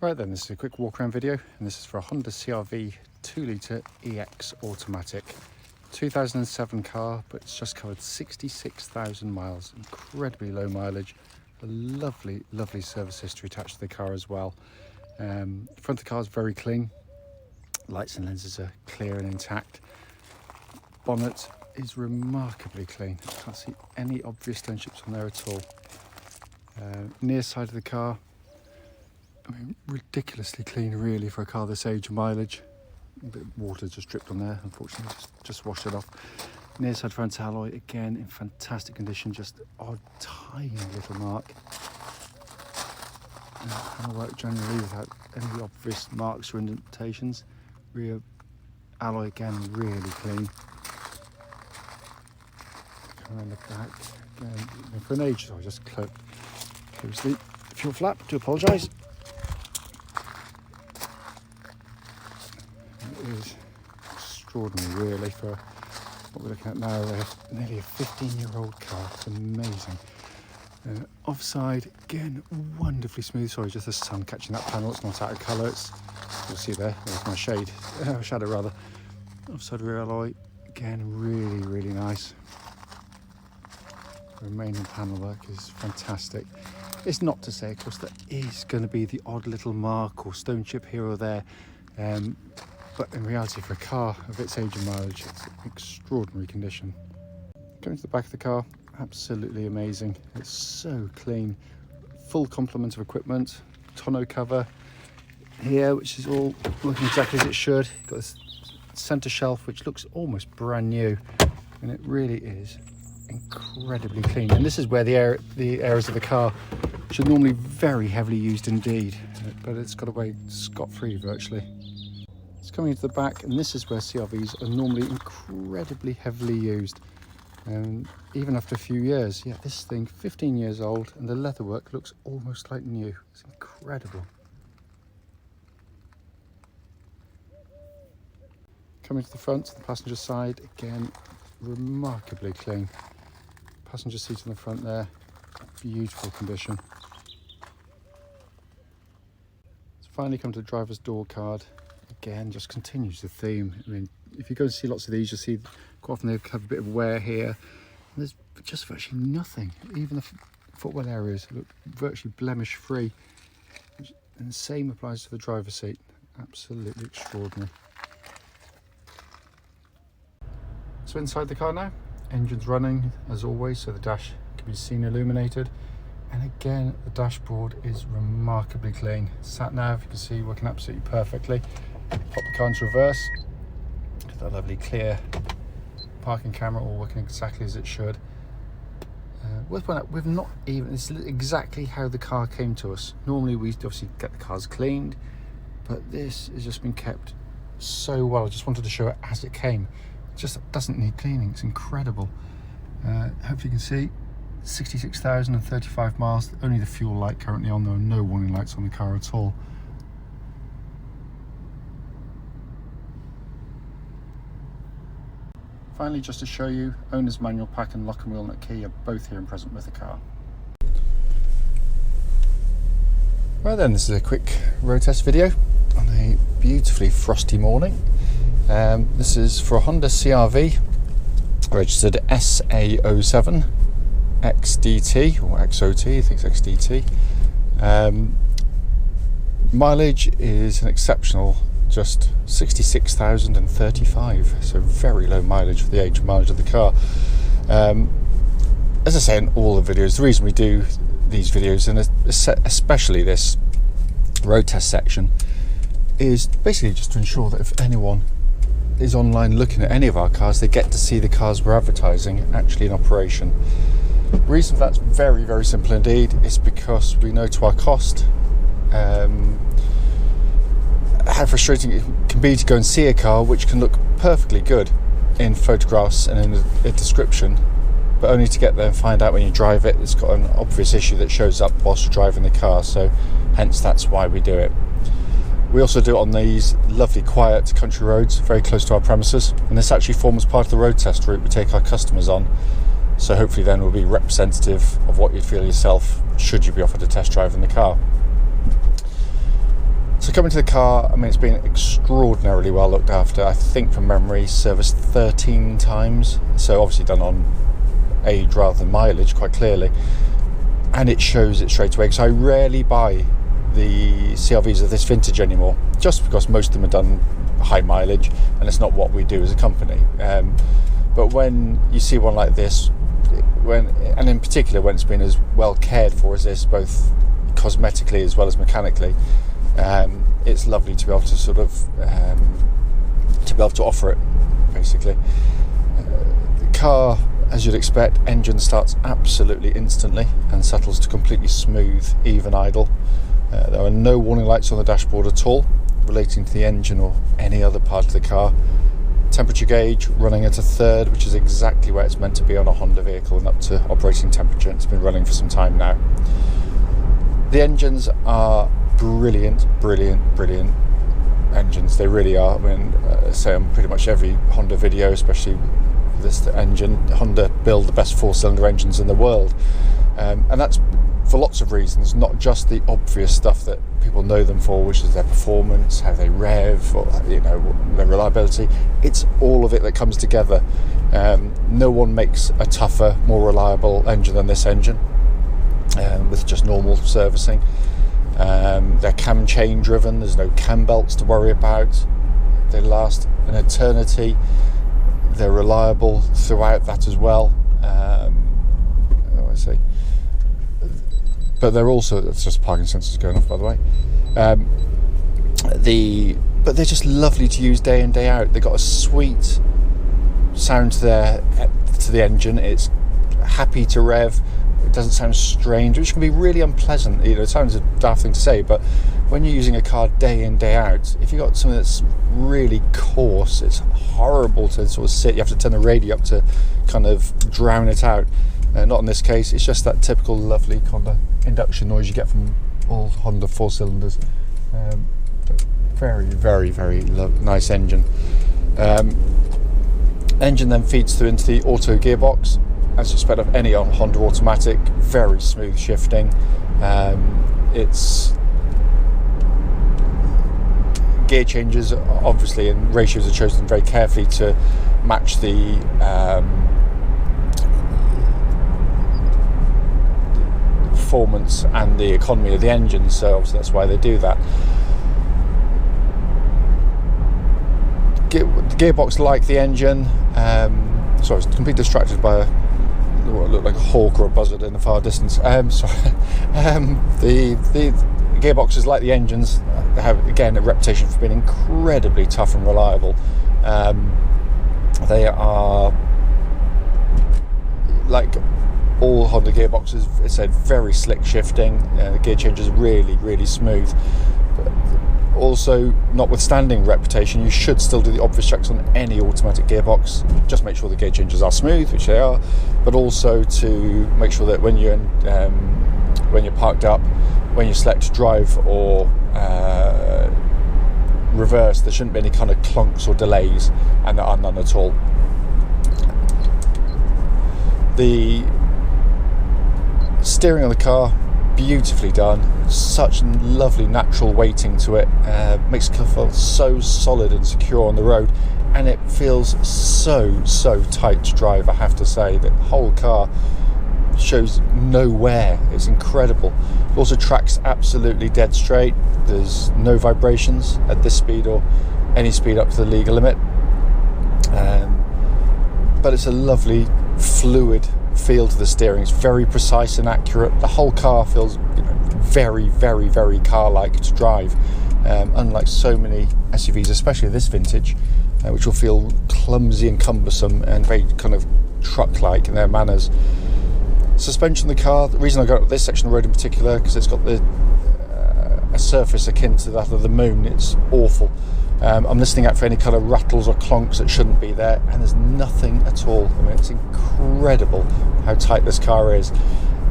Right then, this is a quick walk around video, and this is for a Honda CR-V 2-litre EX automatic. 2007 car, but it's just covered 66,000 miles, incredibly low mileage, a lovely service history attached to the car as well. Front of the car is very clean, lights and lenses are clear and intact. Bonnet is remarkably clean, I can't see any obvious stone chips on there at all. Near side of the car, I mean, ridiculously clean really for a car this age and mileage. A bit of water just dripped on there, unfortunately, just washed it off. Near side front alloy, again in fantastic condition, just odd tiny little mark. Panel work generally without any obvious marks or indentations. Rear alloy again really clean. Come around the back again, for an age, so I just close the fuel flap, do apologise. It is extraordinary really for what we're looking at now, nearly a 15-year-old car. It's amazing. Offside, again, wonderfully smooth. Sorry, just the sun catching that panel, it's not out of colour. You'll see there's my shade, shadow rather. Offside rear alloy, again, really nice. The remaining panel work is fantastic. It's not to say, of course, that is going to be the odd little mark or stone chip here or there. But in reality, for a car of its age and mileage, it's an extraordinary condition. Going to the back of the car, absolutely amazing. It's so clean. Full complement of equipment, tonneau cover here, which is all looking exactly as it should. You've got this centre shelf, which looks almost brand new, and it really is incredibly clean. And this is where the areas of the car which are normally very heavily used indeed, but it's got away scot-free virtually. It's coming into the back, and this is where CR-Vs are normally incredibly heavily used. Even after a few years, yeah, this thing 15 years old, and the leatherwork looks almost like new. It's incredible. Coming to the front, the passenger side, again, remarkably clean. Passenger seat in the front there, beautiful condition. Let's finally come to the driver's door card. Again, just continues the theme. I mean, if you go and see lots of these, you'll see quite often they have a bit of wear here. And there's just virtually nothing. Even the footwell areas look virtually blemish free. And the same applies to the driver's seat. Absolutely extraordinary. So inside the car now, engine's running as always, so the dash can be seen illuminated. And again, the dashboard is remarkably clean. Sat nav, you can see, working absolutely perfectly. Pop the car into reverse. That lovely clear parking camera all working exactly as it should. Worth pointing out, we've not even, it's exactly how the car came to us. Normally we obviously get the cars cleaned, but this has just been kept so well. I just wanted to show it as it came. It just doesn't need cleaning, it's incredible. Hopefully you can see 66,035 miles, only the fuel light currently on. There are no warning lights on the car at all. Finally, just to show you, owner's manual, pack and lock and wheel nut key are both here and present with the car. Right then, this is a quick road test video on a beautifully frosty morning. This is for a Honda CR-V, registered SA07XDT, or XOT, I think it's XDT. Mileage is an exceptional just 66,035, so very low mileage for the age and mileage of the car. As I say in all the videos, the reason we do these videos, and especially this road test section, is basically just to ensure that if anyone is online looking at any of our cars, they get to see the cars we're advertising actually in operation. The reason for that's very simple indeed. It's because we know to our cost how frustrating it can be to go and see a car which can look perfectly good in photographs and in a description, but only to get there and find out when you drive it it's got an obvious issue that shows up whilst you're driving the car. So hence that's why we do it. We also do it on these lovely quiet country roads very close to our premises, and this actually forms part of the road test route we take our customers on. So hopefully then we'll be representative of what you'd feel yourself should you be offered a test drive in the car. So coming to the car, I mean, it's been extraordinarily well looked after. I think from memory, serviced 13 times. So obviously done on age rather than mileage, quite clearly. And it shows it straight away, because I rarely buy the CRVs of this vintage anymore, just because most of them are done high mileage, and it's not what we do as a company. But when you see one like this, and in particular when it's been as well cared for as this, both cosmetically as well as mechanically, it's lovely to be able to sort of to offer it, basically. The car, as you'd expect, engine starts absolutely instantly and settles to completely smooth, even idle. There are no warning lights on the dashboard at all relating to the engine or any other part of the car. Temperature gauge running at a third, which is exactly where it's meant to be on a Honda vehicle, and up to operating temperature. It's been running for some time now. The engines are brilliant engines. They really are. I mean, say on pretty much every Honda video, especially this engine, Honda build the best 4-cylinder engines in the world, and that's for lots of reasons, not just the obvious stuff that people know them for, which is their performance, how they rev, or their reliability. It's all of it that comes together. No one makes a tougher, more reliable engine than this engine, with just normal servicing. They're cam chain driven. There's no cam belts to worry about. They last an eternity. They're reliable throughout that as well. But they're also, it's just parking sensors going off, by the way. But they're just lovely to use day in, day out. They've got a sweet sound to the engine. It's happy to rev. It doesn't sound strange, which can be really unpleasant. It sounds a daft thing to say, but when you're using a car day in, day out, if you've got something that's really coarse, it's horrible to sort of sit. You have to turn the radio up to kind of drown it out. Not in this case. It's just that typical lovely kind of induction noise you get from all Honda 4-cylinders. Very, very, very nice engine. Engine then feeds through into the auto gearbox, as you expect of any Honda automatic. Very smooth shifting. It's gear changes, obviously, and ratios are chosen very carefully to match the performance and the economy of the engine, so obviously that's why they do that. The gearbox, like the engine, sorry, I was completely distracted by what looked like a hawk or a buzzard in the far distance. The gearboxes, like the engines, have again a reputation for being incredibly tough and reliable. They are, like all Honda gearboxes, it's a very slick shifting. The gear change is really, really smooth. But also, notwithstanding reputation, you should still do the obvious checks on any automatic gearbox. Just make sure the gear changes are smooth, which they are, but also to make sure that when you're parked up, when you select drive or reverse, there shouldn't be any kind of clunks or delays, and there are none at all. The steering of the car, beautifully done. Such lovely natural weighting to it. Makes the car feel so solid and secure on the road, and it feels so tight to drive. I have to say, the whole car shows no wear. It's incredible. It also tracks absolutely dead straight. There's no vibrations at this speed or any speed up to the legal limit. But it's a lovely fluid feel to the steering. It's very precise and accurate. The whole car feels very, very, very car-like to drive, unlike so many SUVs, especially this vintage, which will feel clumsy and cumbersome and very kind of truck-like in their manners. Suspension of the car, the reason I got this section of the road in particular, because it's got a surface akin to that of the moon. It's awful. I'm listening out for any kind of rattles or clonks that shouldn't be there, and there's nothing at all. I mean, it's incredible how tight this car is,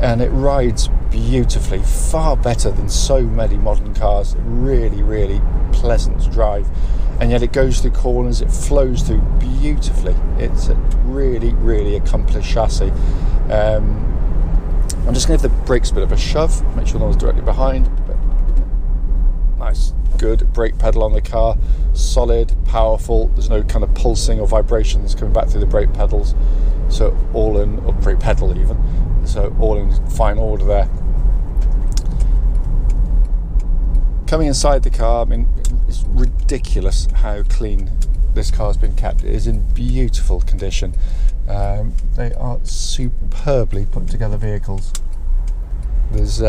and it rides beautifully, far better than so many modern cars. Really, really pleasant to drive, and yet it goes through corners, it flows through beautifully. It's a really, really accomplished chassis. I'm just going to give the brakes a bit of a shove, make sure no one's directly behind. But nice good brake pedal on the car, solid, powerful. There's no kind of pulsing or vibrations coming back through the brake pedals, so all in, or brake pedal even, so all in fine order there. Coming inside the car, I mean, it's ridiculous how clean this car has been kept. It is in beautiful condition. They are superbly put together vehicles. There's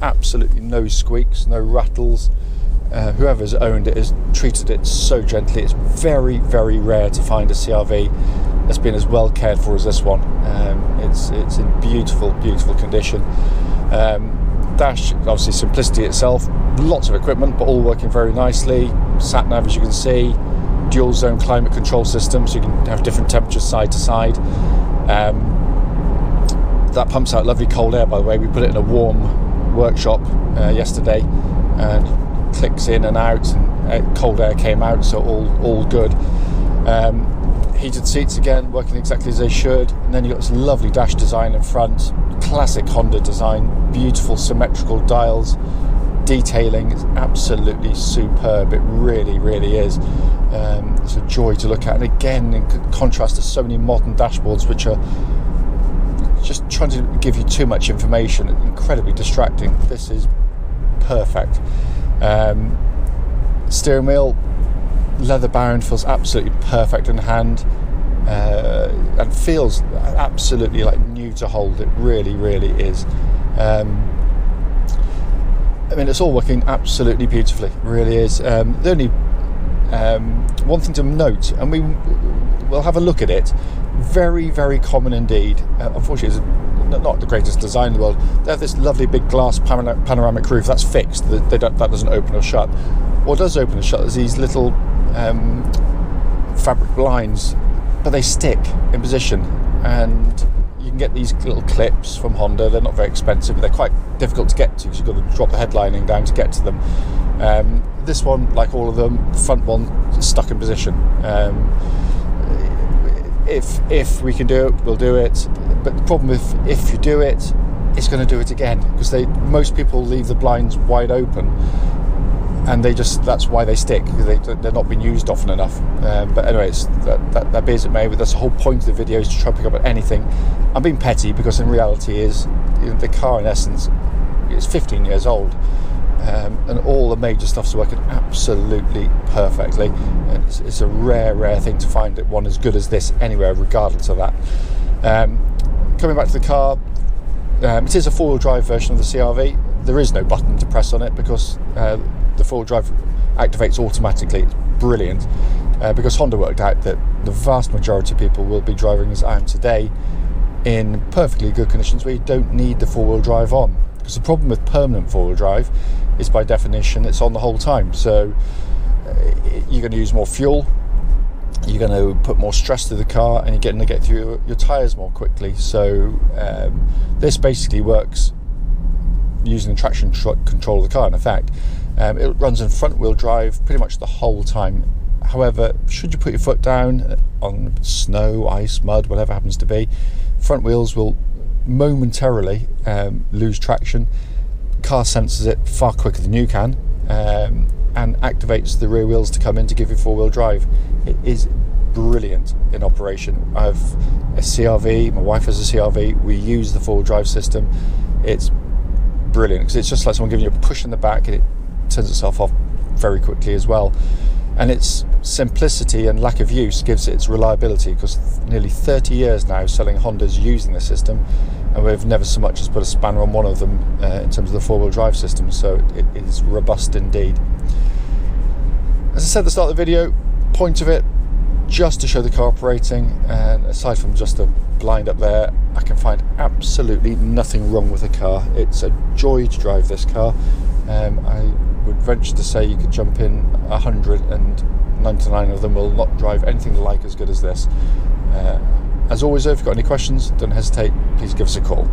absolutely no squeaks, no rattles. Whoever's owned it has treated it so gently. It's very, very rare to find a CR-V that's been as well cared for as this one. It's in beautiful, beautiful condition. Dash, obviously simplicity itself, lots of equipment, but all working very nicely. Sat nav, as you can see, dual zone climate control system, so you can have different temperatures side to side. That pumps out lovely cold air, by the way. We put it in a warm workshop yesterday, and clicks in and out, and cold air came out, so all good. Heated seats again, working exactly as they should. And then you've got this lovely dash design in front, classic Honda design, beautiful symmetrical dials, detailing is absolutely superb. It really, really is. It's a joy to look at, and again, in contrast to so many modern dashboards which are just trying to give you too much information, incredibly distracting. This is perfect. Steering wheel, leather bound, feels absolutely perfect in hand, and feels absolutely like new to hold. It really, really is. I mean, it's all working absolutely beautifully. It really is. The only one thing to note, and we'll have a look at it, very, very common indeed. Unfortunately, it's not the greatest design in the world. They have this lovely big glass panoramic roof that's fixed. That doesn't open or shut. What does open and shut is these little fabric blinds, but they stick in position, and you can get these little clips from Honda. They're not very expensive, but they're quite difficult to get to because you've got to drop the headlining down to get to them. This one, like all of them, front one is stuck in position. If we can do it, we'll do it. But the problem with if you do it, it's going to do it again, because most people leave the blinds wide open, and that's why they stick, because they're not being used often enough. But anyways, that be as it may, but that's the whole point of the video, is to try and pick up on anything. I'm being petty, because in reality is, the car in essence is 15 years old, and all the major stuff's working absolutely perfectly. It's a rare thing to find one as good as this anywhere, regardless of that. Coming back to the car, it is a four-wheel drive version of the CR-V. There is no button to press on it, because the four-wheel drive activates automatically. It's brilliant, because Honda worked out that the vast majority of people will be driving as I am today in perfectly good conditions where you don't need the four-wheel drive on. Because the problem with permanent four-wheel drive is, by definition, it's on the whole time. So you're going to use more fuel, you're going to put more stress through the car, and you're going to get through your tyres more quickly. So this basically works using the traction control of the car. In effect, it runs in front wheel drive pretty much the whole time. However, should you put your foot down on snow, ice, mud, whatever happens to be, front wheels will momentarily lose traction. Car senses it far quicker than you can, and activates the rear wheels to come in to give you four-wheel drive. It is brilliant in operation. I have a CR-V, my wife has a CR-V, we use the four-wheel drive system. It's brilliant, because it's just like someone giving you a push in the back, and it turns itself off very quickly as well. And its simplicity and lack of use gives it its reliability, because nearly 30 years now selling Hondas using the system, and we've never so much as put a spanner on one of them in terms of the four-wheel drive system. So it is robust indeed. As I said at the start of the video, point of it just to show the car operating, and aside from just a blind up there, I can find absolutely nothing wrong with the car. It's a joy to drive this car. I would venture to say you could jump in 100 and 99 of them will not drive anything like as good as this. As always, if you've got any questions, don't hesitate, please give us a call.